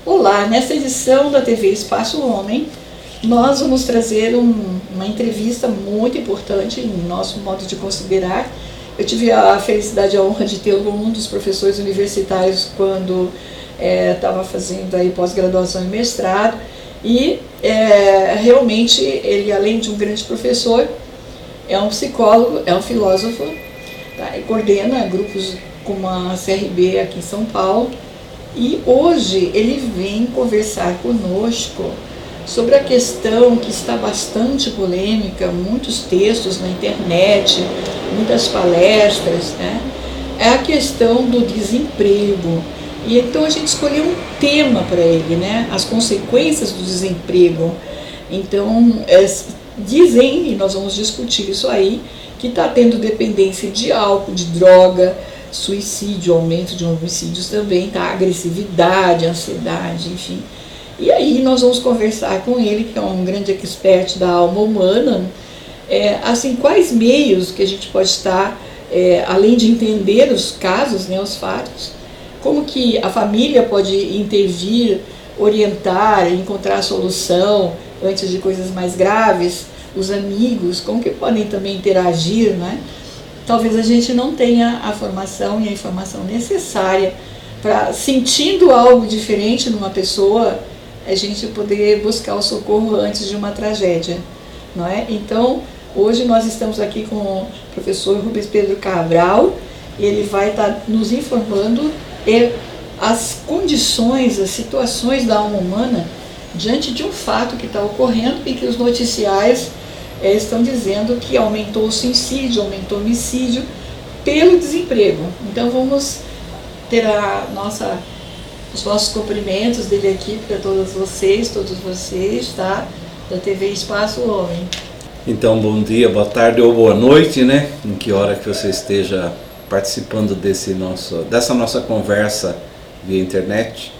Olá, nesta edição da TV Espaço Homem, nós vamos trazer uma entrevista muito importante em nosso modo de considerar. Eu tive a felicidade e a honra de tê-lo um dos professores universitários quando estava fazendo aí pós-graduação e mestrado, e realmente ele, além de um grande professor, é um psicólogo, é um filósofo, tá? E coordena grupos como a CRB aqui em São Paulo. E hoje ele vem conversar conosco sobre a questão que está bastante polêmica, muitos textos na internet, muitas palestras, né? É a questão do desemprego. E então a gente escolheu um tema para ele, né? As consequências do desemprego. Então, dizem, e nós vamos discutir isso aí, que está tendo dependência de álcool, de droga, suicídio, aumento de homicídios também, tá? Agressividade, ansiedade, enfim. E aí nós vamos conversar com ele, que é um grande expert da alma humana, assim, quais meios que a gente pode estar, além de entender os casos, né, os fatos, como que a família pode intervir, orientar, encontrar a solução antes de coisas mais graves, os amigos, como que podem também interagir, né? Talvez a gente não tenha a formação e a informação necessária para, sentindo algo diferente numa pessoa, a gente poder buscar o socorro antes de uma tragédia, não é? Então, hoje nós estamos aqui com o professor Rubens Pedro Cabral, e ele vai estar nos informando as condições, as situações da alma humana diante de um fato que está ocorrendo e que os noticiários estão dizendo que aumentou o suicídio, aumentou o homicídio pelo desemprego. Então vamos ter os nossos cumprimentos dele aqui para todos vocês, tá? Da TV Espaço Homem. Então, bom dia, boa tarde ou boa noite, né? Em que hora que você esteja participando dessa nossa conversa via internet.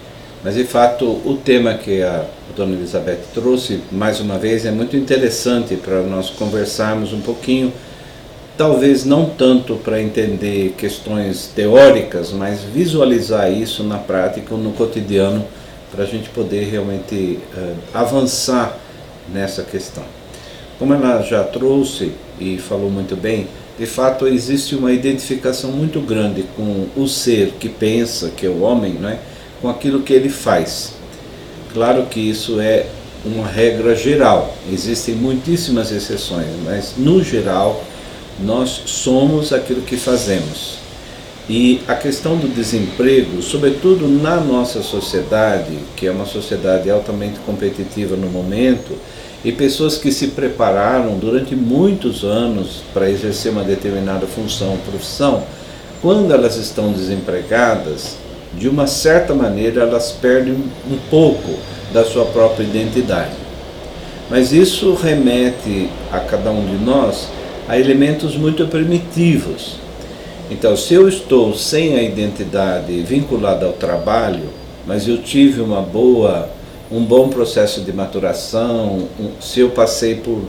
Mas, de fato, o tema que a dona Elizabeth trouxe, mais uma vez, é muito interessante para nós conversarmos um pouquinho, talvez não tanto para entender questões teóricas, mas visualizar isso na prática ou no cotidiano, para a gente poder realmente avançar nessa questão. Como ela já trouxe e falou muito bem, de fato existe uma identificação muito grande com o ser que pensa, que é o homem, não é? Com aquilo que ele faz. Claro que isso é uma regra geral, existem muitíssimas exceções, mas no geral nós somos aquilo que fazemos. E a questão do desemprego, sobretudo na nossa sociedade, que é uma sociedade altamente competitiva no momento, e pessoas que se prepararam durante muitos anos para exercer uma determinada função ou profissão, quando elas estão desempregadas, de uma certa maneira elas perdem um pouco da sua própria identidade. Mas isso remete a cada um de nós a elementos muito primitivos. Então, se eu estou sem a identidade vinculada ao trabalho, mas eu tive um bom processo de maturação, se eu passei por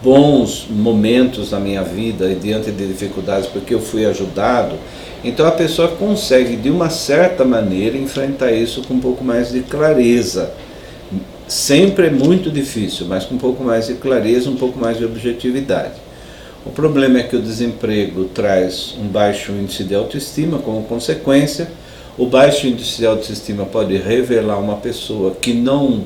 bons momentos na minha vida e diante de dificuldades porque eu fui ajudado, então a pessoa consegue de uma certa maneira enfrentar isso com um pouco mais de clareza. Sempre é muito difícil, mas com um pouco mais de clareza, um pouco mais de objetividade. O problema é que o desemprego traz um baixo índice de autoestima como consequência. O baixo índice de autoestima pode revelar uma pessoa que não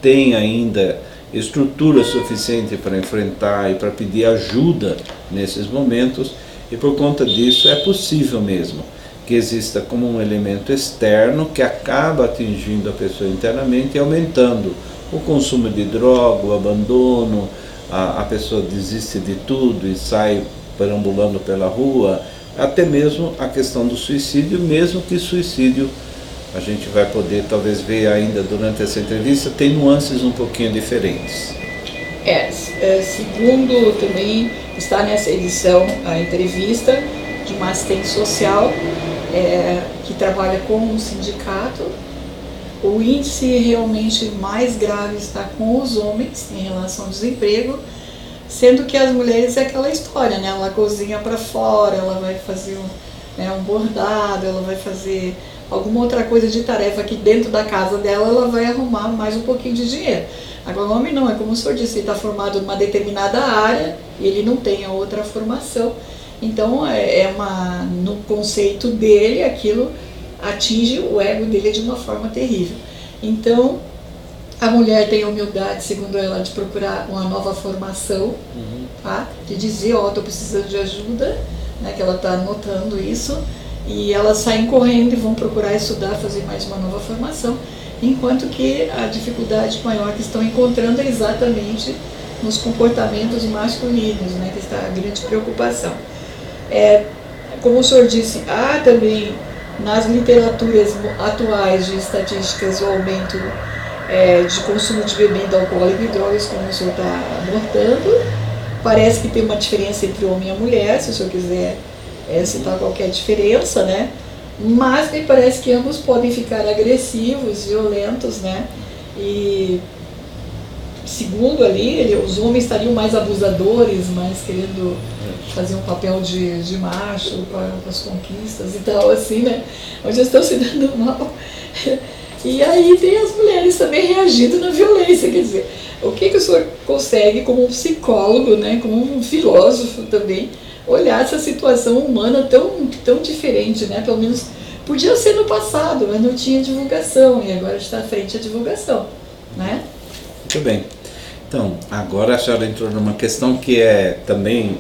tem ainda estrutura suficiente para enfrentar e para pedir ajuda nesses momentos, e por conta disso é possível mesmo que exista como um elemento externo que acaba atingindo a pessoa internamente e aumentando o consumo de droga, o abandono, a pessoa desiste de tudo e sai perambulando pela rua, até mesmo a questão do suicídio, mesmo que suicídio, a gente vai poder talvez ver ainda durante essa entrevista, tem nuances um pouquinho diferentes. Segundo também está nessa edição a entrevista de uma assistente social que trabalha com um sindicato. O índice realmente mais grave está com os homens em relação ao desemprego, sendo que as mulheres é aquela história, né? Ela cozinha para fora, ela vai fazer um bordado, ela vai fazer alguma outra coisa de tarefa que dentro da casa dela ela vai arrumar mais um pouquinho de dinheiro. Agora o homem não, é como o senhor disse, ele está formado numa determinada área e ele não tem a outra formação. Então no conceito dele aquilo atinge o ego dele de uma forma terrível. Então a mulher tem a humildade, segundo ela, de procurar uma nova formação, tá? De dizer, estou precisando de ajuda, né? Que ela está notando isso, e elas saem correndo e vão procurar estudar, fazer mais uma nova formação, enquanto que a dificuldade maior que estão encontrando é exatamente nos comportamentos masculinos, né? Que está a grande preocupação. Como o senhor disse, há também nas literaturas atuais de estatísticas o aumento de consumo de bebida alcoólica e drogas, como o senhor está abordando. Parece que tem uma diferença entre o homem e a mulher, se o senhor quiser citar qualquer diferença, né? Mas me parece que ambos podem ficar agressivos, violentos, né? E segundo ali, os homens estariam mais abusadores, mais querendo fazer um papel de macho para as conquistas e tal, assim, né? Onde estão se dando mal. E aí tem as mulheres também reagindo na violência, quer dizer, o que o senhor consegue como um psicólogo, né, como um filósofo também, olhar essa situação humana tão diferente, né? Pelo menos podia ser no passado, mas não tinha divulgação, e agora está à frente a divulgação, né? Muito bem. Então, agora a senhora entrou numa questão que é também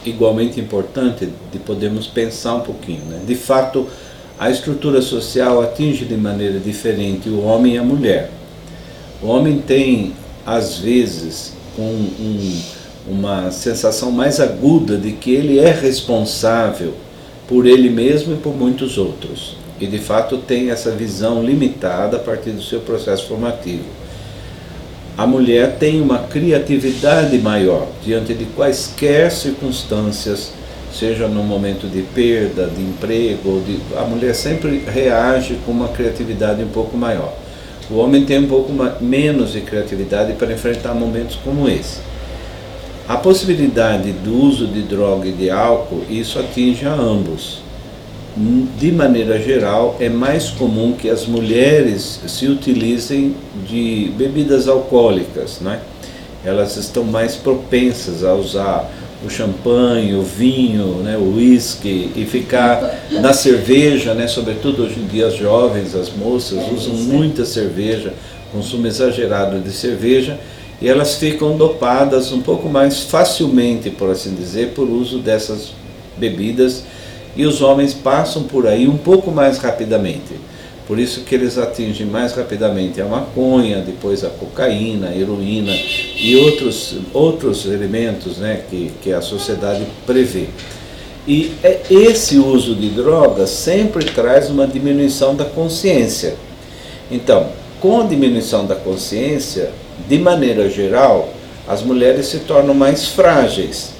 igualmente importante de podermos pensar um pouquinho, né? De fato, a estrutura social atinge de maneira diferente o homem e a mulher. O homem tem, às vezes, uma sensação mais aguda de que ele é responsável por ele mesmo e por muitos outros. E, de fato, tem essa visão limitada a partir do seu processo formativo. A mulher tem uma criatividade maior diante de quaisquer circunstâncias, seja no momento de perda, de emprego, a mulher sempre reage com uma criatividade um pouco maior. O homem tem um pouco menos de criatividade para enfrentar momentos como esse. A possibilidade do uso de droga e de álcool, isso atinge a ambos. De maneira geral, é mais comum que as mulheres se utilizem de bebidas alcoólicas, né? Elas estão mais propensas a usar o champanhe, o vinho, né, o uísque, e ficar na cerveja, né, sobretudo hoje em dia as jovens, as moças usam muita cerveja, consumo exagerado de cerveja, e elas ficam dopadas um pouco mais facilmente, por assim dizer, por uso dessas bebidas, e os homens passam por aí um pouco mais rapidamente. Por isso que eles atingem mais rapidamente a maconha, depois a cocaína, a heroína e outros elementos, né, que a sociedade prevê. E esse uso de drogas sempre traz uma diminuição da consciência. Então, com a diminuição da consciência, de maneira geral, as mulheres se tornam mais frágeis,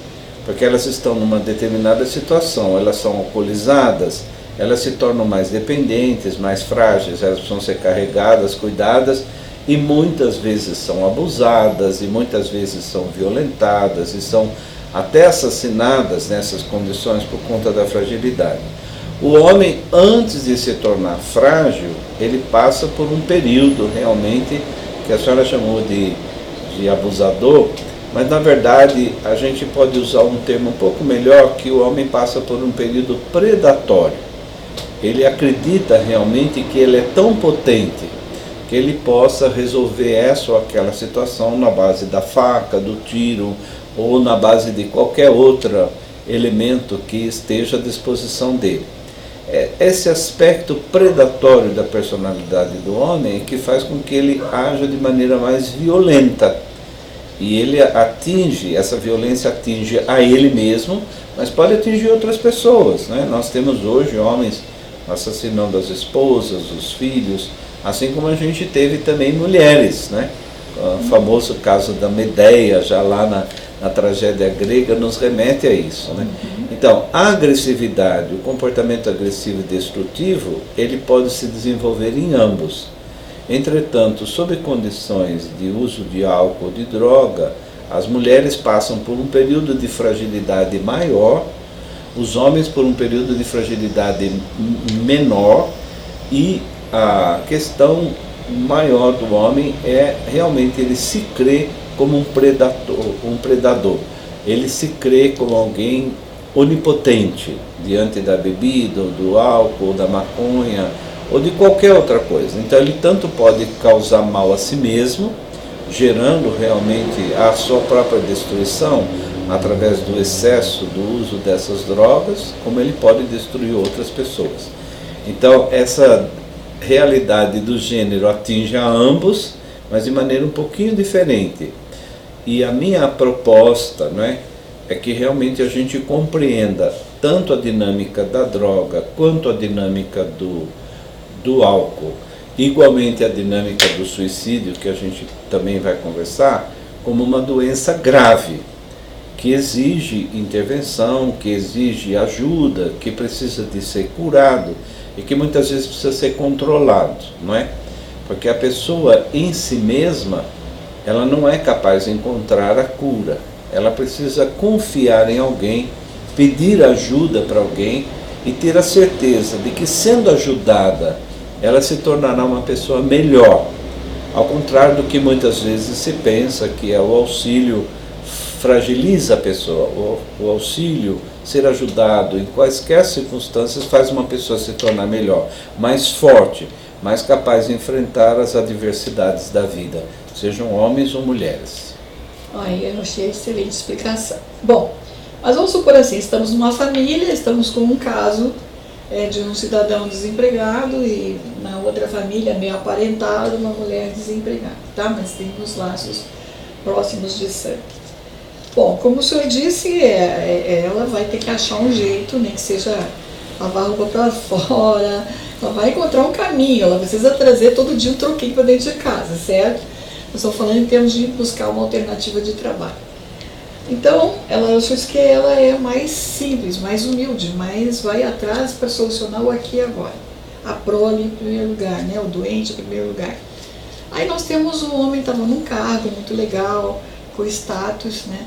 porque elas estão numa determinada situação, elas são alcoolizadas, elas se tornam mais dependentes, mais frágeis, elas precisam ser carregadas, cuidadas, e muitas vezes são abusadas, e muitas vezes são violentadas, e são até assassinadas nessas condições por conta da fragilidade. O homem, antes de se tornar frágil, ele passa por um período realmente, que a senhora chamou de abusador, mas na verdade a gente pode usar um termo um pouco melhor, que o homem passa por um período predatório. Ele acredita realmente que ele é tão potente que ele possa resolver essa ou aquela situação na base da faca, do tiro, ou na base de qualquer outro elemento que esteja à disposição dele. Esse aspecto predatório da personalidade do homem é que faz com que ele haja de maneira mais violenta. E ele essa violência atinge a ele mesmo, mas pode atingir outras pessoas, né? Nós temos hoje homens assassinando as esposas, os filhos, assim como a gente teve também mulheres, né? O famoso caso da Medeia, já lá na tragédia grega, nos remete a isso, né? Então, a agressividade, o comportamento agressivo e destrutivo, ele pode se desenvolver em ambos. Entretanto, sob condições de uso de álcool ou de droga, as mulheres passam por um período de fragilidade maior, os homens por um período de fragilidade menor, E a questão maior do homem é realmente ele se crê como um predador. Ele se crê como alguém onipotente diante da bebida, ou do álcool, ou da maconha, ou de qualquer outra coisa. Então ele tanto pode causar mal a si mesmo, gerando realmente a sua própria destruição através do excesso do uso dessas drogas, como ele pode destruir outras pessoas. Então essa realidade do gênero atinge a ambos, mas de maneira um pouquinho diferente. E a minha proposta, né, é que realmente a gente compreenda tanto a dinâmica da droga quanto a dinâmica do álcool, igualmente a dinâmica do suicídio, que a gente também vai conversar, como uma doença grave, que exige intervenção, que exige ajuda, que precisa de ser curado e que muitas vezes precisa ser controlado, não é? Porque a pessoa em si mesma, ela não é capaz de encontrar a cura. Ela precisa confiar em alguém, pedir ajuda para alguém e ter a certeza de que, sendo ajudada, ela se tornará uma pessoa melhor. Ao contrário do que muitas vezes se pensa, que é o auxílio fragiliza a pessoa. O auxílio, ser ajudado em quaisquer circunstâncias, faz uma pessoa se tornar melhor, mais forte, mais capaz de enfrentar as adversidades da vida, sejam homens ou mulheres. Aí eu achei excelente explicação. Bom, mas vamos supor assim, estamos numa família, estamos com um caso de um cidadão desempregado e na outra família, meio aparentado, uma mulher desempregada, tá? Mas tem uns laços próximos de sangue. Bom, como o senhor disse, ela vai ter que achar um jeito, nem que seja lavar a roupa para fora, ela vai encontrar um caminho, ela precisa trazer todo dia um troquinho para dentro de casa, certo? Eu estou falando em termos de buscar uma alternativa de trabalho. Então, eu acho que ela é mais simples, mais humilde, mas vai atrás para solucionar o aqui e agora. A prole em primeiro lugar, né? O doente em primeiro lugar. Aí nós temos um homem que estava num cargo muito legal, com status, né?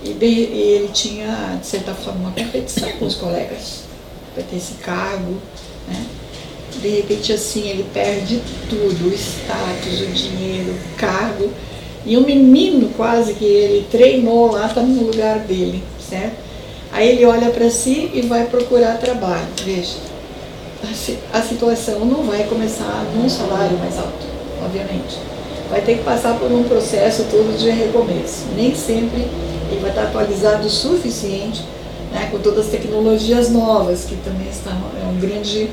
E ele tinha, de certa forma, uma competição com os colegas para ter esse cargo, né? De repente, assim, ele perde tudo, o status, o dinheiro, o cargo, e o menino quase que ele treinou lá está no lugar dele, certo? Aí ele olha para si e vai procurar trabalho. Veja, a situação não vai começar num salário mais alto, obviamente. Vai ter que passar por um processo todo de recomeço. Nem sempre ele vai estar atualizado o suficiente, né, com todas as tecnologias novas, que também é um grande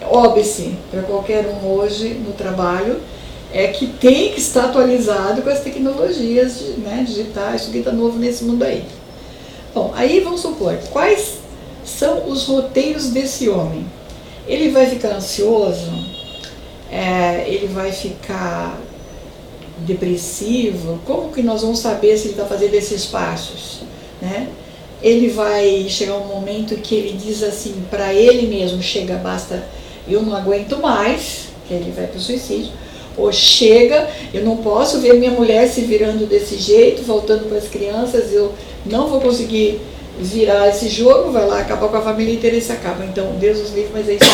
óbice para qualquer um hoje no trabalho, que tem que estar atualizado com as tecnologias digitais, isso que está novo nesse mundo aí. Bom, aí vamos supor, quais são os roteiros desse homem? Ele vai ficar ansioso? Ele vai ficar depressivo? Como que nós vamos saber se ele está fazendo esses passos, né? Ele vai chegar um momento que ele diz assim, para ele mesmo, chega, basta, eu não aguento mais, que ele vai para o suicídio, ou chega, eu não posso ver minha mulher se virando desse jeito, voltando para as crianças, eu não vou conseguir virar esse jogo, vai lá acabar com a família inteira e se acaba. Então, Deus os livre, mas é isso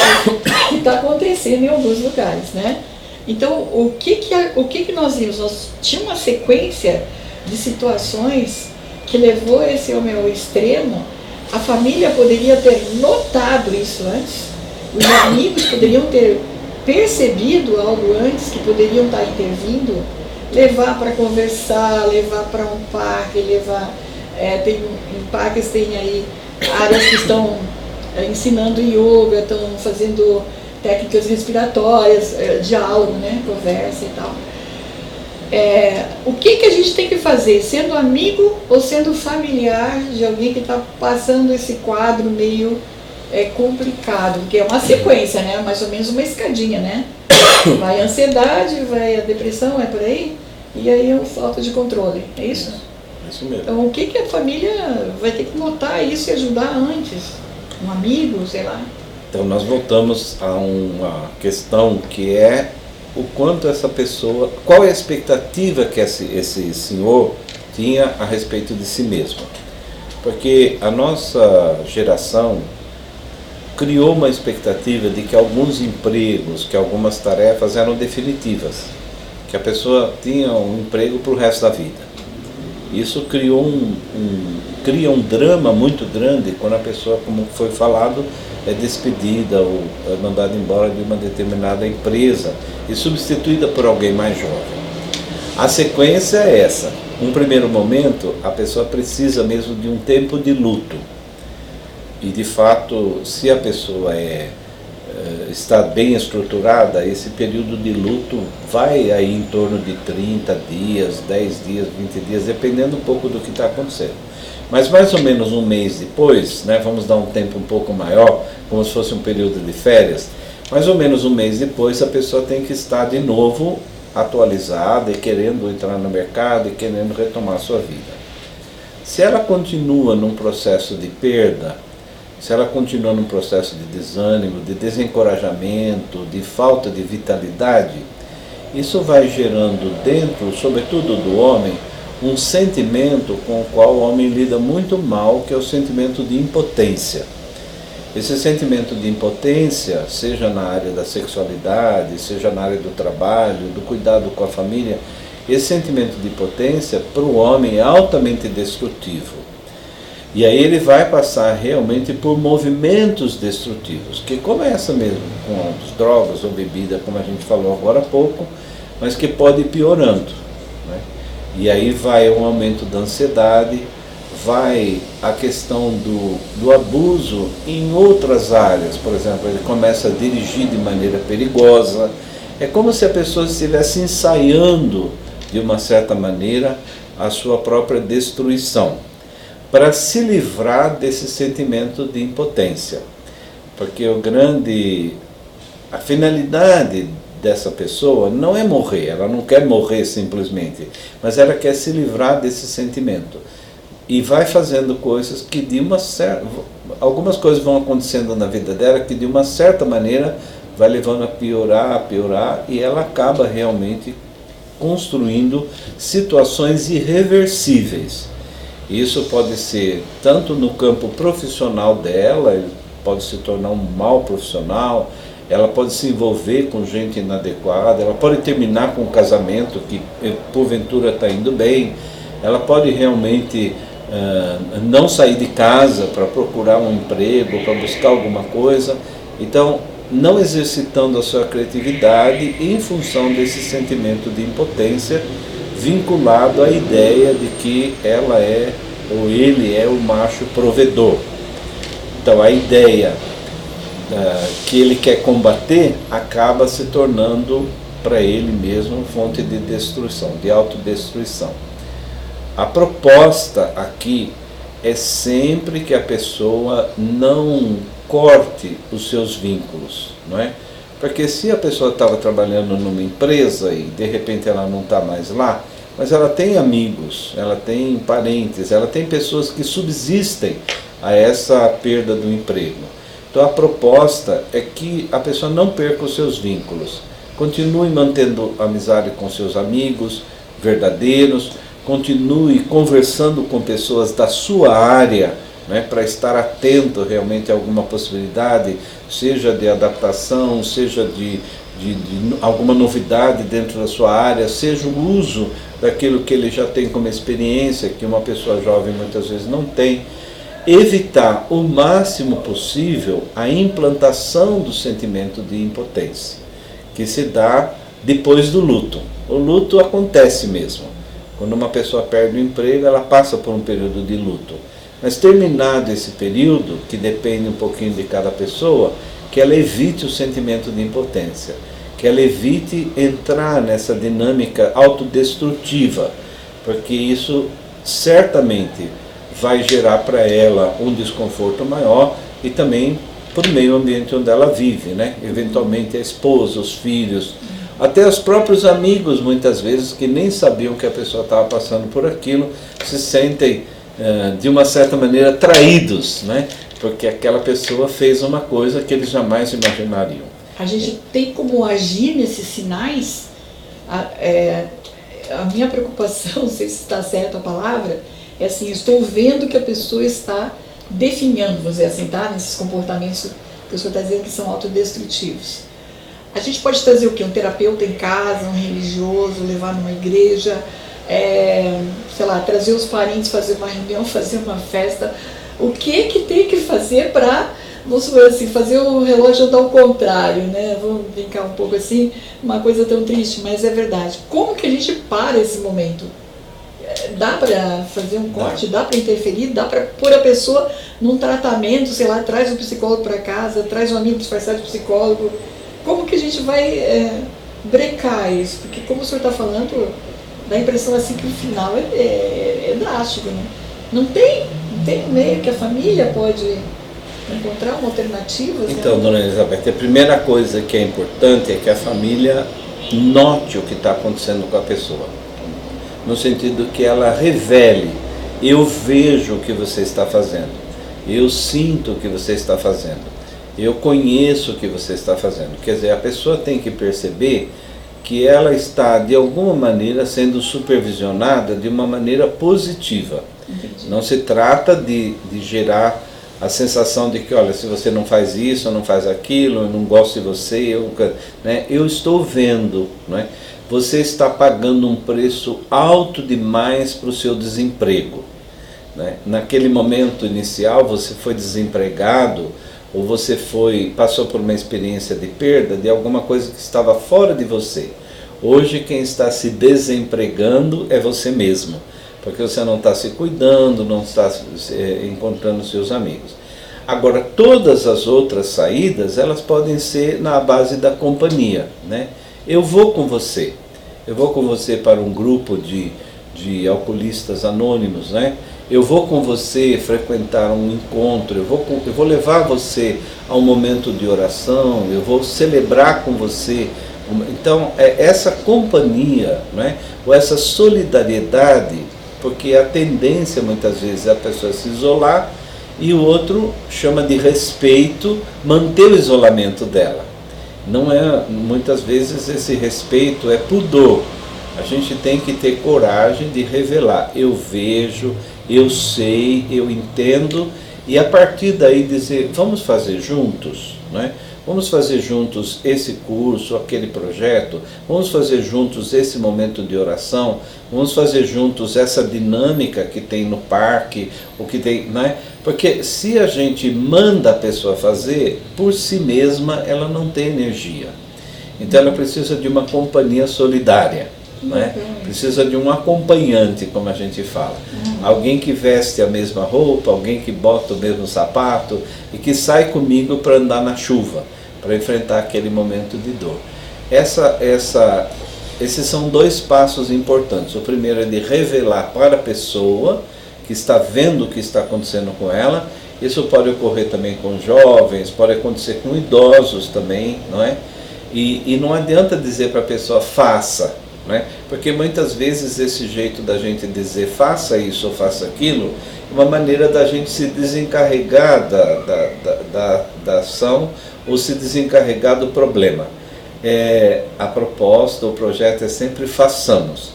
que está acontecendo em alguns lugares, né? Então, o que nós vimos? Nós tínhamos uma sequência de situações que levou esse homem ao extremo. A família poderia ter notado isso antes, os amigos poderiam ter percebido algo antes, que poderiam estar intervindo, levar para conversar, levar para um parque, em parques tem aí áreas que estão ensinando yoga, estão fazendo técnicas respiratórias, diálogo, né, conversa e tal. O que a gente tem que fazer, sendo amigo ou sendo familiar de alguém que está passando esse quadro meio complicado, porque é uma sequência, né, mais ou menos uma escadinha, né? Vai a ansiedade, vai a depressão, é por aí, e aí a falta de controle, é isso? Isso mesmo. Então, o que a família vai ter que notar isso e ajudar antes? Um amigo, sei lá. Então nós voltamos a uma questão que é o quanto essa pessoa, qual é a expectativa que esse senhor tinha a respeito de si mesmo. Porque a nossa geração, criou uma expectativa de que alguns empregos, que algumas tarefas eram definitivas, que a pessoa tinha um emprego para o resto da vida. Isso criou cria um drama muito grande quando a pessoa, como foi falado, é despedida ou é mandada embora de uma determinada empresa e substituída por alguém mais jovem. A sequência é essa. Num primeiro momento, a pessoa precisa mesmo de um tempo de luto. E, de fato, se a pessoa está bem estruturada, esse período de luto vai aí em torno de 30 dias, 10 dias, 20 dias, dependendo um pouco do que está acontecendo. Mas mais ou menos um mês depois, né, vamos dar um tempo um pouco maior, como se fosse um período de férias, mais ou menos um mês depois a pessoa tem que estar de novo atualizada e querendo entrar no mercado e querendo retomar a sua vida. Se ela continua num processo de perda, se ela continua num processo de desânimo, de desencorajamento, de falta de vitalidade, isso vai gerando dentro, sobretudo do homem, um sentimento com o qual o homem lida muito mal, que é o sentimento de impotência. Esse sentimento de impotência, seja na área da sexualidade, seja na área do trabalho, do cuidado com a família, esse sentimento de impotência para o homem é altamente destrutivo. E aí ele vai passar realmente por movimentos destrutivos, que começa mesmo com as drogas ou bebida, como a gente falou agora há pouco, mas que pode ir piorando, né? E aí vai um aumento da ansiedade, vai a questão do abuso em outras áreas. Por exemplo, ele começa a dirigir de maneira perigosa. É como se a pessoa estivesse ensaiando, de uma certa maneira, a sua própria destruição, para se livrar desse sentimento de impotência. Porque a finalidade dessa pessoa não é morrer, ela não quer morrer simplesmente, mas ela quer se livrar desse sentimento. E vai fazendo coisas que algumas coisas vão acontecendo na vida dela que de uma certa maneira vai levando a piorar, e ela acaba realmente construindo situações irreversíveis. Isso pode ser tanto no campo profissional dela, ele pode se tornar um mau profissional, ela pode se envolver com gente inadequada, ela pode terminar com um casamento que porventura está indo bem, ela pode realmente não sair de casa para procurar um emprego, para buscar alguma coisa. Então, não exercitando a sua criatividade em função desse sentimento de impotência, vinculado à ideia de que ela é, ou ele é, o macho provedor. Então, a ideia que ele quer combater acaba se tornando para ele mesmo fonte de destruição, de autodestruição. A proposta aqui é sempre que a pessoa não corte os seus vínculos, não é? Porque se a pessoa estava trabalhando numa empresa e de repente ela não está mais lá, mas ela tem amigos, ela tem parentes, ela tem pessoas que subsistem a essa perda do emprego. Então a proposta é que a pessoa não perca os seus vínculos, continue mantendo amizade com seus amigos verdadeiros, continue conversando com pessoas da sua área, né, para estar atento realmente a alguma possibilidade, seja de adaptação, seja de alguma novidade dentro da sua área, seja o uso daquilo que ele já tem como experiência, que uma pessoa jovem muitas vezes não tem. Evitar o máximo possível a implantação do sentimento de impotência, que se dá depois do luto. O luto acontece mesmo. Quando uma pessoa perde o emprego, ela passa por um período de luto. Mas terminado esse período, que depende um pouquinho de cada pessoa, que ela evite o sentimento de impotência, que ela evite entrar nessa dinâmica autodestrutiva, porque isso certamente vai gerar para ela um desconforto maior e também para o meio ambiente onde ela vive, né? Eventualmente a esposa, os filhos, até os próprios amigos, muitas vezes, que nem sabiam que a pessoa estava passando por aquilo, se sentem, de uma certa maneira, traídos, né? Porque aquela pessoa fez uma coisa que eles jamais imaginariam. A gente tem como agir nesses sinais. A minha preocupação, não sei se está certa a palavra, é assim, estou vendo que a pessoa está definhando, vamos dizer assim, tá? Nesses comportamentos que o senhor está dizendo que são autodestrutivos. A gente pode trazer o quê? Um terapeuta em casa, um religioso, levar numa igreja, sei lá, trazer os parentes, fazer uma reunião, fazer uma festa. O que tem que fazer para, vamos supor assim, fazer o relógio andar ao contrário, né? Vamos brincar um pouco assim, uma coisa tão triste, mas é verdade. Como que a gente para esse momento? Dá para fazer um corte, dá para interferir, dá para pôr a pessoa num tratamento, sei lá, traz um psicólogo para casa, traz um amigo disfarçado de psicólogo. Como que a gente vai brecar isso? Porque como o senhor está falando, dá a impressão assim que o final é drástico, né? Não tem um meio que a família pode encontrar uma alternativa? Então, dona Elizabeth, a primeira coisa que é importante é que a família note o que está acontecendo com a pessoa. No sentido que ela revele, eu vejo o que você está fazendo, eu sinto o que você está fazendo, eu conheço o que você está fazendo. Quer dizer, a pessoa tem que perceber que ela está, de alguma maneira, sendo supervisionada de uma maneira positiva. Entendi. Não se trata de gerar a sensação de que, olha, se você não faz isso, não faz aquilo, eu não gosto de você, eu estou vendo, não é? Você está pagando um preço alto demais para o seu desemprego, né? Naquele momento inicial você foi desempregado, ou você passou por uma experiência de perda de alguma coisa que estava fora de você. Hoje quem está se desempregando é você mesmo, porque você não está se cuidando, não está encontrando seus amigos. Agora, todas as outras saídas, elas podem ser na base da companhia, né? Eu vou com você para um grupo de alcoolistas anônimos, né? Eu vou com você frequentar um encontro, eu vou levar você a um momento de oração, eu vou celebrar com você. Então, essa companhia, né? Ou essa solidariedade, porque a tendência muitas vezes é a pessoa se isolar e o outro chama de respeito manter o isolamento dela. Não é, muitas vezes esse respeito é pudor. A gente tem que ter coragem de revelar, eu vejo, eu sei, eu entendo, e a partir daí dizer, vamos fazer juntos, né? Vamos fazer juntos esse curso, aquele projeto, vamos fazer juntos esse momento de oração, vamos fazer juntos essa dinâmica que tem no parque, o que tem, né? Porque se a gente manda a pessoa fazer, por si mesma ela não tem energia. Então ela precisa de uma companhia solidária, né? Precisa de um acompanhante, como a gente fala. Alguém que veste a mesma roupa, alguém que bota o mesmo sapato e que sai comigo para andar na chuva, para enfrentar aquele momento de dor. Esses são dois passos importantes. O primeiro é de revelar para a pessoa que está vendo o que está acontecendo com ela. Isso pode ocorrer também com jovens, pode acontecer com idosos também, não é? E não adianta dizer para a pessoa, faça, né? Porque muitas vezes esse jeito da gente dizer faça isso ou faça aquilo é uma maneira da gente se desencarregar da ação ou se desencarregar do problema. A proposta, o projeto é sempre façamos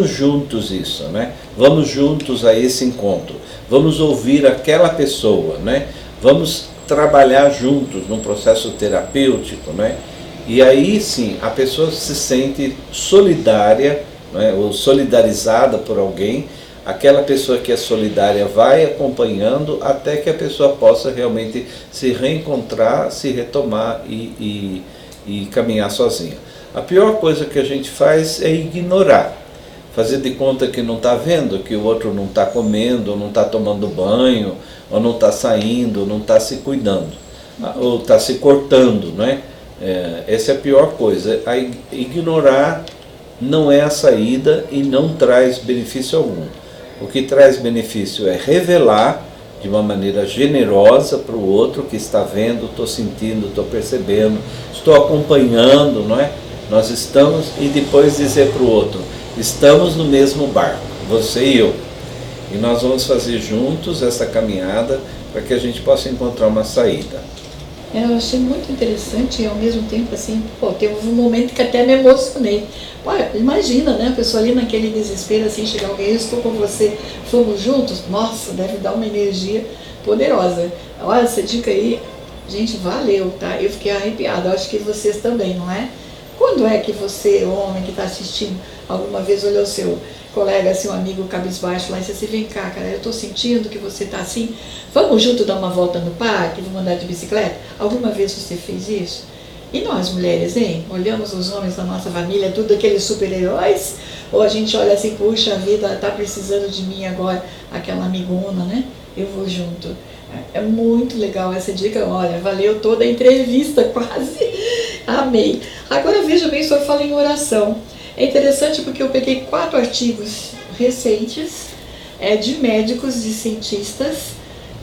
juntos isso, né? Vamos juntos a esse encontro, vamos ouvir aquela pessoa, né? Vamos trabalhar juntos num processo terapêutico, né? E aí sim, a pessoa se sente solidária, né, ou solidarizada por alguém. Aquela pessoa que é solidária vai acompanhando até que a pessoa possa realmente se reencontrar, se retomar e caminhar sozinha. A pior coisa que a gente faz é ignorar, fazer de conta que não está vendo, que o outro não está comendo, ou não está tomando banho, ou não está saindo, ou não está se cuidando, ou está se cortando, não é? Essa é a pior coisa. Ignorar não é a saída e não traz benefício algum. O que traz benefício é revelar de uma maneira generosa para o outro que está vendo, estou sentindo, estou percebendo, estou acompanhando, não é? Nós estamos, e depois dizer para o outro, estamos no mesmo barco, você e eu. E nós vamos fazer juntos essa caminhada para que a gente possa encontrar uma saída. Eu achei muito interessante e ao mesmo tempo assim, teve um momento que até me emocionei. Imagina, né, a pessoa ali naquele desespero, assim, chegar alguém, eu estou com você, fomos juntos, nossa, deve dar uma energia poderosa. Olha, essa dica aí Gente, valeu, tá? Eu fiquei arrepiada, acho que vocês também, não é? Quando é que você, homem que está assistindo, alguma vez olhou seu colega, seu amigo cabisbaixo lá e disse assim, vem cá, cara, eu estou sentindo que você está assim, vamos junto dar uma volta no parque, vamos andar de bicicleta? Alguma vez você fez isso? E nós mulheres, hein? Olhamos os homens da nossa família, tudo aqueles super-heróis, ou a gente olha assim, puxa, a vida está precisando de mim agora, aquela amigona, né? Eu vou junto. É muito legal essa dica, olha, valeu toda a entrevista, quase, amei. Agora veja bem, o senhor fala em oração. É interessante porque eu peguei 4 artigos recentes de médicos e cientistas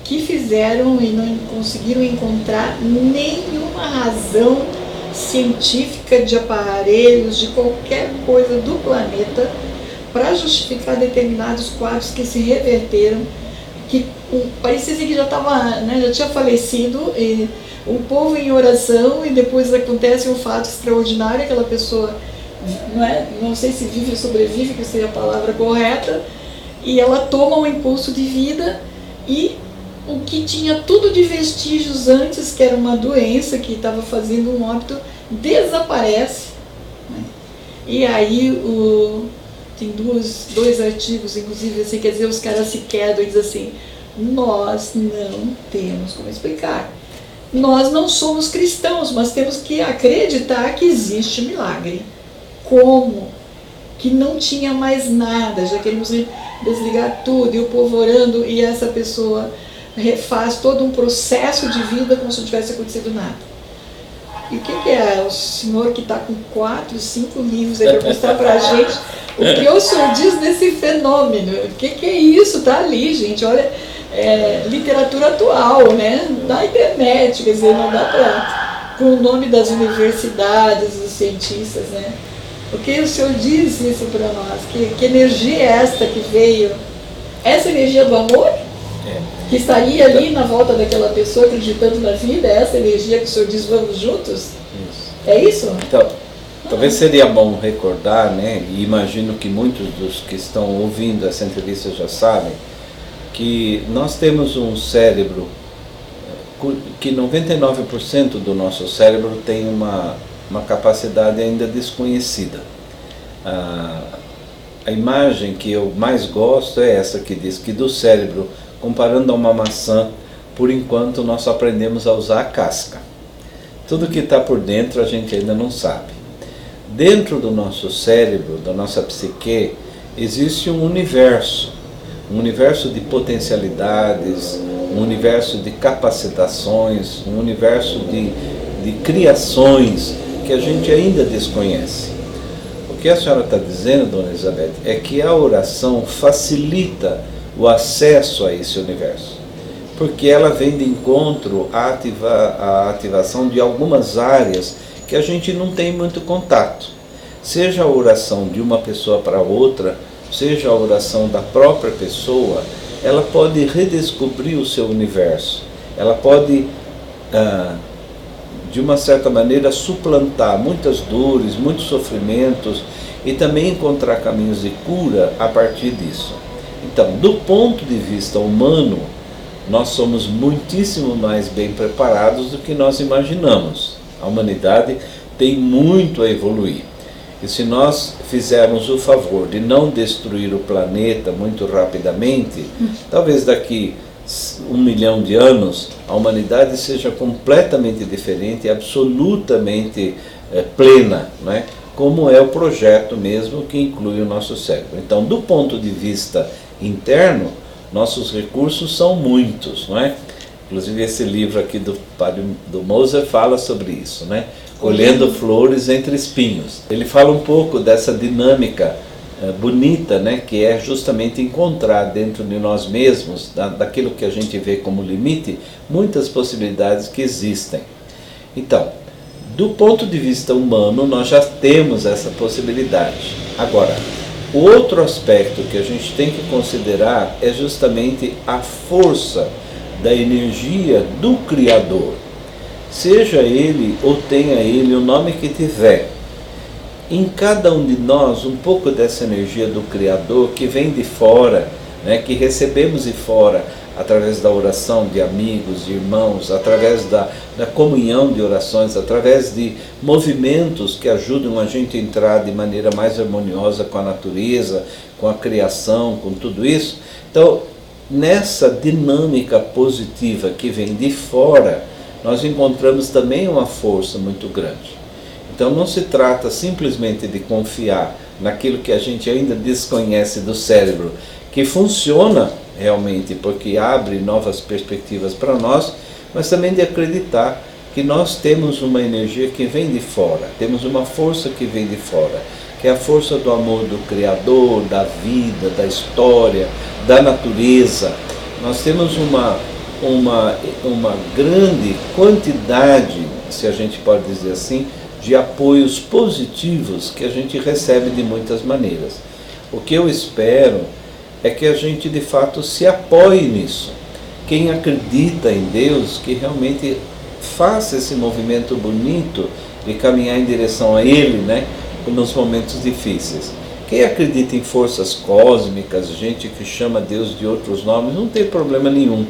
que fizeram e não conseguiram encontrar nenhuma razão científica de aparelhos, de qualquer coisa do planeta para justificar determinados quadros que se reverteram, que parecia que já estava, né, já tinha falecido, e o povo em oração, e depois acontece um fato extraordinário, aquela pessoa, não sei se vive ou sobrevive, que seria a palavra correta, e ela toma um impulso de vida, e o que tinha tudo de vestígios antes, que era uma doença que estava fazendo um óbito, desaparece, né? E aí tem dois artigos, inclusive, assim, quer dizer, os caras se quedam e dizem assim, nós não temos como explicar. Nós não somos cristãos, mas temos que acreditar que existe milagre. Como? Que não tinha mais nada, já queremos desligar tudo, e o povo orando, e essa pessoa refaz todo um processo de vida como se não tivesse acontecido nada. E o que é? O senhor que está com 4, 5 livros aí para mostrar para a gente o que o senhor diz desse fenômeno. O que é isso? Está ali, gente. Olha, literatura atual, né? Na internet, quer dizer, não dá para, com o nome das universidades, dos cientistas, né? O que o senhor diz isso para nós? Que energia é esta que veio? Essa energia do amor? Que estaria ali na volta daquela pessoa acreditando na vida, é essa energia que o senhor diz, vamos juntos? Isso. É isso? Então, talvez seria bom recordar, né, e imagino que muitos dos que estão ouvindo essa entrevista já sabem, que nós temos um cérebro, que 99% do nosso cérebro tem uma capacidade ainda desconhecida. A imagem que eu mais gosto é essa que diz que do cérebro, comparando a uma maçã, por enquanto nós só aprendemos a usar a casca. Tudo que está por dentro a gente ainda não sabe. Dentro do nosso cérebro, da nossa psique, existe um universo de potencialidades, um universo de capacitações, um universo de criações que a gente ainda desconhece. O que a senhora está dizendo, dona Elizabeth, é que a oração facilita o acesso a esse universo, porque ela vem de encontro à ativação de algumas áreas que a gente não tem muito contato, seja a oração de uma pessoa para outra, seja a oração da própria pessoa, ela pode redescobrir o seu universo, ela pode, de uma certa maneira, suplantar muitas dores, muitos sofrimentos e também encontrar caminhos de cura a partir disso. Então, do ponto de vista humano, nós somos muitíssimo mais bem preparados do que nós imaginamos. A humanidade tem muito a evoluir. E se nós fizermos o favor de não destruir o planeta muito rapidamente, talvez daqui 1 milhão de anos, a humanidade seja completamente diferente e absolutamente plena, não é? Como é o projeto mesmo que inclui o nosso cérebro. Então, do ponto de vista interno, nossos recursos são muitos, não é? Inclusive esse livro aqui do padre do Moser fala sobre isso, né? Colhendo flores entre espinhos. Ele fala um pouco dessa dinâmica bonita, né? Que é justamente encontrar dentro de nós mesmos, daquilo que a gente vê como limite, muitas possibilidades que existem. Então, do ponto de vista humano, nós já temos essa possibilidade. Agora, o outro aspecto que a gente tem que considerar é justamente a força da energia do Criador. Seja ele ou tenha ele o nome que tiver, em cada um de nós um pouco dessa energia do Criador que vem de fora, né, que recebemos de fora, através da oração de amigos, de irmãos, através da comunhão de orações, através de movimentos que ajudam a gente a entrar de maneira mais harmoniosa com a natureza, com a criação, com tudo isso. Então, nessa dinâmica positiva que vem de fora, nós encontramos também uma força muito grande. Então não se trata simplesmente de confiar naquilo que a gente ainda desconhece do cérebro, que funciona realmente porque abre novas perspectivas para nós, mas também de acreditar que nós temos uma energia que vem de fora, temos uma força que vem de fora, que é a força do amor do Criador, da vida, da história, da natureza. Nós temos uma grande quantidade, se a gente pode dizer assim, de apoios positivos que a gente recebe de muitas maneiras. O que eu espero é que a gente de fato se apoie nisso. Quem acredita em Deus, que realmente faça esse movimento bonito de caminhar em direção a Ele, né, nos momentos difíceis. Quem acredita em forças cósmicas, gente que chama Deus de outros nomes, não tem problema nenhum.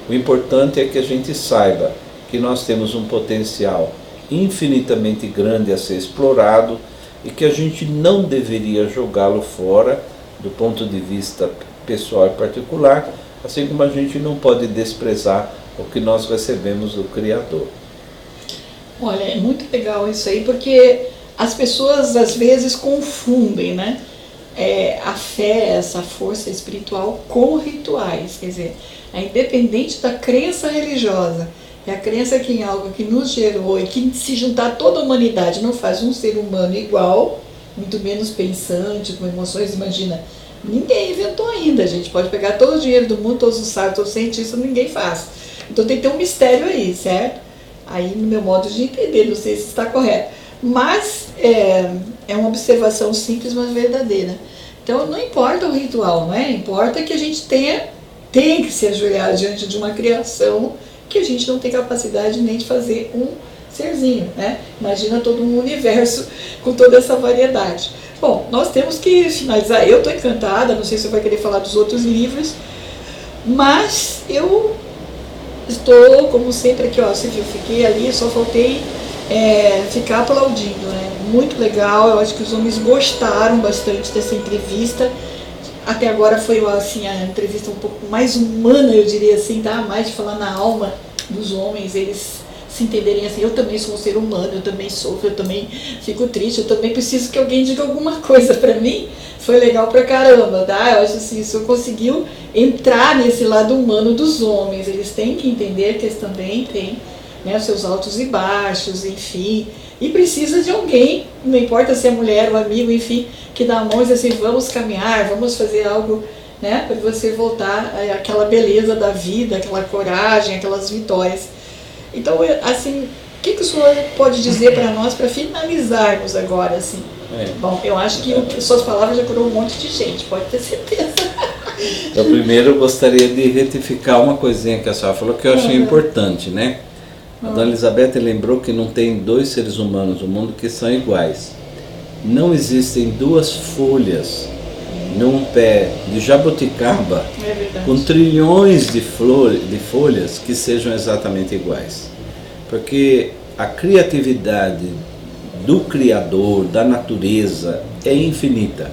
O importante é que a gente saiba que nós temos um potencial infinitamente grande a ser explorado e que a gente não deveria jogá-lo fora do ponto de vista pessoal e particular, assim como a gente não pode desprezar o que nós recebemos do Criador. Olha, é muito legal isso aí, porque as pessoas às vezes confundem, né? A fé, essa força espiritual com rituais, quer dizer, é independente da crença religiosa. É a crença que em algo que nos gerou e que se juntar toda a humanidade não faz um ser humano igual, muito menos pensante, com emoções, imagina, ninguém inventou ainda, a gente pode pegar todo o dinheiro do mundo, todos os sábios, todos os cientistas, ninguém faz. Então tem que ter um mistério aí, certo? Aí no meu modo de entender, não sei se está correto, mas é uma observação simples, mas verdadeira. Então não importa o ritual, não é? Importa que a gente tem que se ajoelhar diante de uma criação que a gente não tem capacidade nem de fazer um serzinho, né? Imagina todo um universo com toda essa variedade. Bom, nós temos que finalizar. Eu estou encantada, não sei se você vai querer falar dos outros livros, mas eu estou, como sempre, aqui, ó, você viu, fiquei ali, só faltei ficar aplaudindo, né? Muito legal, eu acho que os homens gostaram bastante dessa entrevista. Até agora foi assim, a entrevista um pouco mais humana, eu diria assim, tá? Mais de falar na alma dos homens, eles se entenderem assim, eu também sou um ser humano, eu também sofro, eu também fico triste, eu também preciso que alguém diga alguma coisa pra mim. Foi legal pra caramba, tá? Eu acho assim, isso conseguiu entrar nesse lado humano dos homens, eles têm que entender que eles também têm, né, os seus altos e baixos, enfim, e precisa de alguém, não importa se é mulher ou amigo, enfim, que dá a mão e diz assim, vamos caminhar, vamos fazer algo, né, para você voltar àquela beleza da vida, aquela coragem, aquelas vitórias. Então, assim, o que o senhor pode dizer para nós, para finalizarmos agora, assim? Bom, eu acho que suas palavras já curou um monte de gente, pode ter certeza. Então, primeiro eu gostaria de retificar uma coisinha que a senhora falou, que eu achei importante, né? A Dona Elizabeth lembrou que não tem dois seres humanos no mundo que são iguais. Não existem duas folhas num pé de jabuticaba com trilhões de folhas que sejam exatamente iguais. Porque a criatividade do Criador, da natureza, é infinita.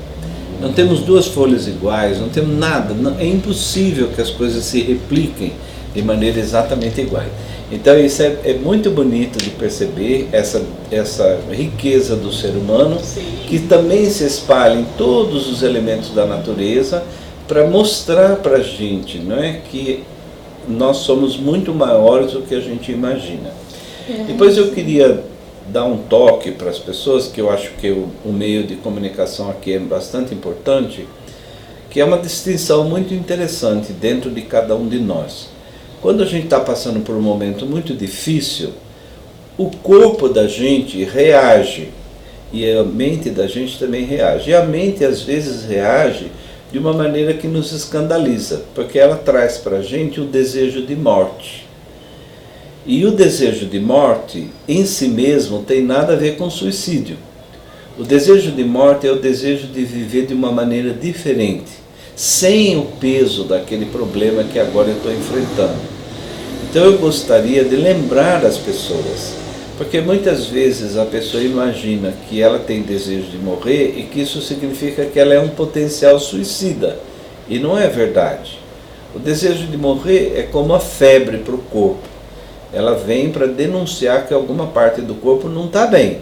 Não temos duas folhas iguais, não temos nada, é impossível que as coisas se repliquem de maneira exatamente igual. Então isso é muito bonito de perceber, essa riqueza do ser humano, sim, que também se espalha em todos os elementos da natureza, para mostrar para a gente, não é, que nós somos muito maiores do que a gente imagina. Depois eu queria dar um toque para as pessoas, que eu acho que o meio de comunicação aqui é bastante importante, que é uma distinção muito interessante dentro de cada um de nós. Quando a gente está passando por um momento muito difícil, o corpo da gente reage e a mente da gente também reage. E a mente às vezes reage de uma maneira que nos escandaliza, porque ela traz para a gente o desejo de morte. E o desejo de morte em si mesmo tem nada a ver com suicídio. O desejo de morte é o desejo de viver de uma maneira diferente, sem o peso daquele problema que agora eu estou enfrentando. Então eu gostaria de lembrar as pessoas, porque muitas vezes a pessoa imagina que ela tem desejo de morrer e que isso significa que ela é um potencial suicida, e não é verdade. O desejo de morrer é como a febre para o corpo, ela vem para denunciar que alguma parte do corpo não está bem.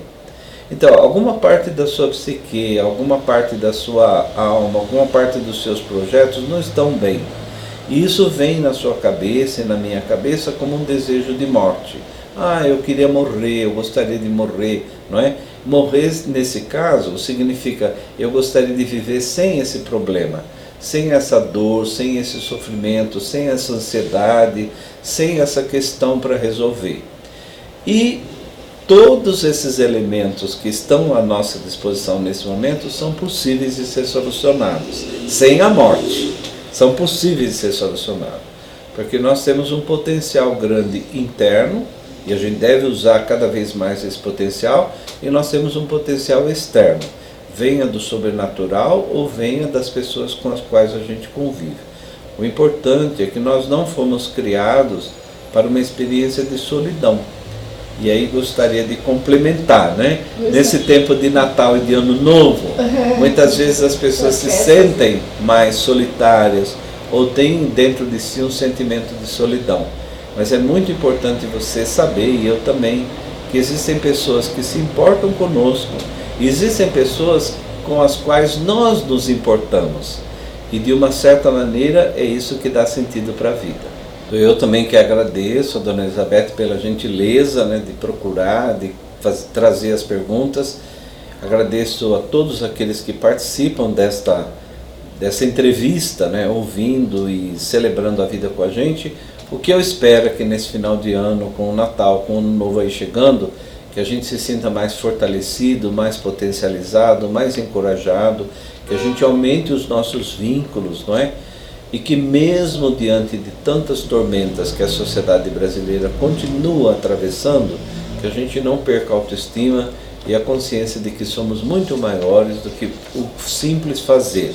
Então, alguma parte da sua psique, alguma parte da sua alma, alguma parte dos seus projetos não estão bem. E isso vem na sua cabeça e na minha cabeça como um desejo de morte. Ah, eu queria morrer, eu gostaria de morrer, não é? Morrer, nesse caso, significa eu gostaria de viver sem esse problema, sem essa dor, sem esse sofrimento, sem essa ansiedade, sem essa questão para resolver. E todos esses elementos que estão à nossa disposição nesse momento são possíveis de ser solucionados, sem a morte. São possíveis de ser solucionados, porque nós temos um potencial grande interno, e a gente deve usar cada vez mais esse potencial, e nós temos um potencial externo, venha do sobrenatural ou venha das pessoas com as quais a gente convive. O importante é que nós não fomos criados para uma experiência de solidão. E aí gostaria de complementar, né? Nesse tempo de Natal e de Ano Novo, muitas vezes as pessoas se sentem mais solitárias ou têm dentro de si um sentimento de solidão. Mas é muito importante você saber, e eu também, que existem pessoas que se importam conosco, e existem pessoas com as quais nós nos importamos. E de uma certa maneira é isso que dá sentido para a vida. Eu também que agradeço a Dona Elizabeth pela gentileza, né, de procurar, de trazer as perguntas. Agradeço a todos aqueles que participam dessa entrevista, né, ouvindo e celebrando a vida com a gente. O que eu espero é que nesse final de ano, com o Natal, com o Ano Novo aí chegando, que a gente se sinta mais fortalecido, mais potencializado, mais encorajado, que a gente aumente os nossos vínculos, não é? E que mesmo diante de tantas tormentas que a sociedade brasileira continua atravessando, que a gente não perca a autoestima e a consciência de que somos muito maiores do que o simples fazer.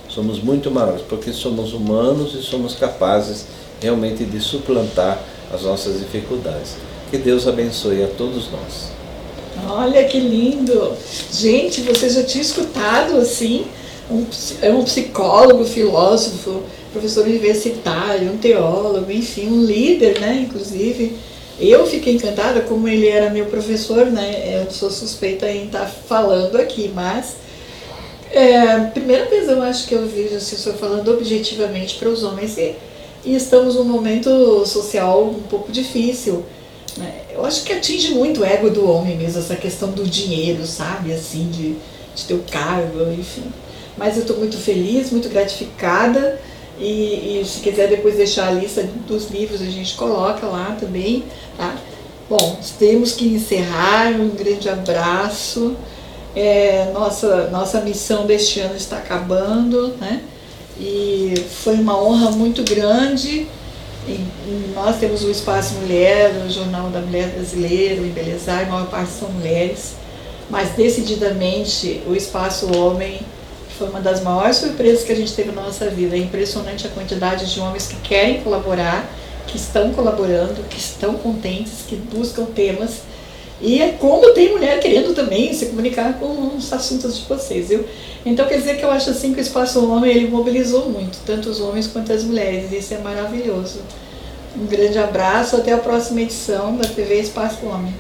Somos muito maiores porque somos humanos e somos capazes realmente de suplantar as nossas dificuldades. Que Deus abençoe a todos nós. Olha que lindo! Gente, você já tinha escutado assim? Um psicólogo, filósofo, professor universitário, um teólogo, enfim, um líder, né, inclusive. Eu fiquei encantada, como ele era meu professor, né, eu sou suspeita em estar falando aqui, mas primeira vez eu acho que eu vejo assim, o senhor falando objetivamente para os homens, e estamos num momento social um pouco difícil, né? Eu acho que atinge muito o ego do homem mesmo, essa questão do dinheiro, sabe, assim, de ter o cargo, enfim. Mas eu estou muito feliz, muito gratificada, e se quiser depois deixar a lista dos livros, a gente coloca lá também, tá? Bom, temos que encerrar, um grande abraço, nossa missão deste ano está acabando, né? E foi uma honra muito grande, e nós temos o Espaço Mulher, o Jornal da Mulher Brasileira, o Embelezar, a maior parte são mulheres, mas decididamente o Espaço Homem foi uma das maiores surpresas que a gente teve na nossa vida. É impressionante a quantidade de homens que querem colaborar, que estão colaborando, que estão contentes, que buscam temas. E é como tem mulher querendo também se comunicar com os assuntos de vocês, viu? Então quer dizer que eu acho assim que o Espaço Homem ele mobilizou muito, tanto os homens quanto as mulheres. Isso é maravilhoso. Um grande abraço, até a próxima edição da TV Espaço Homem.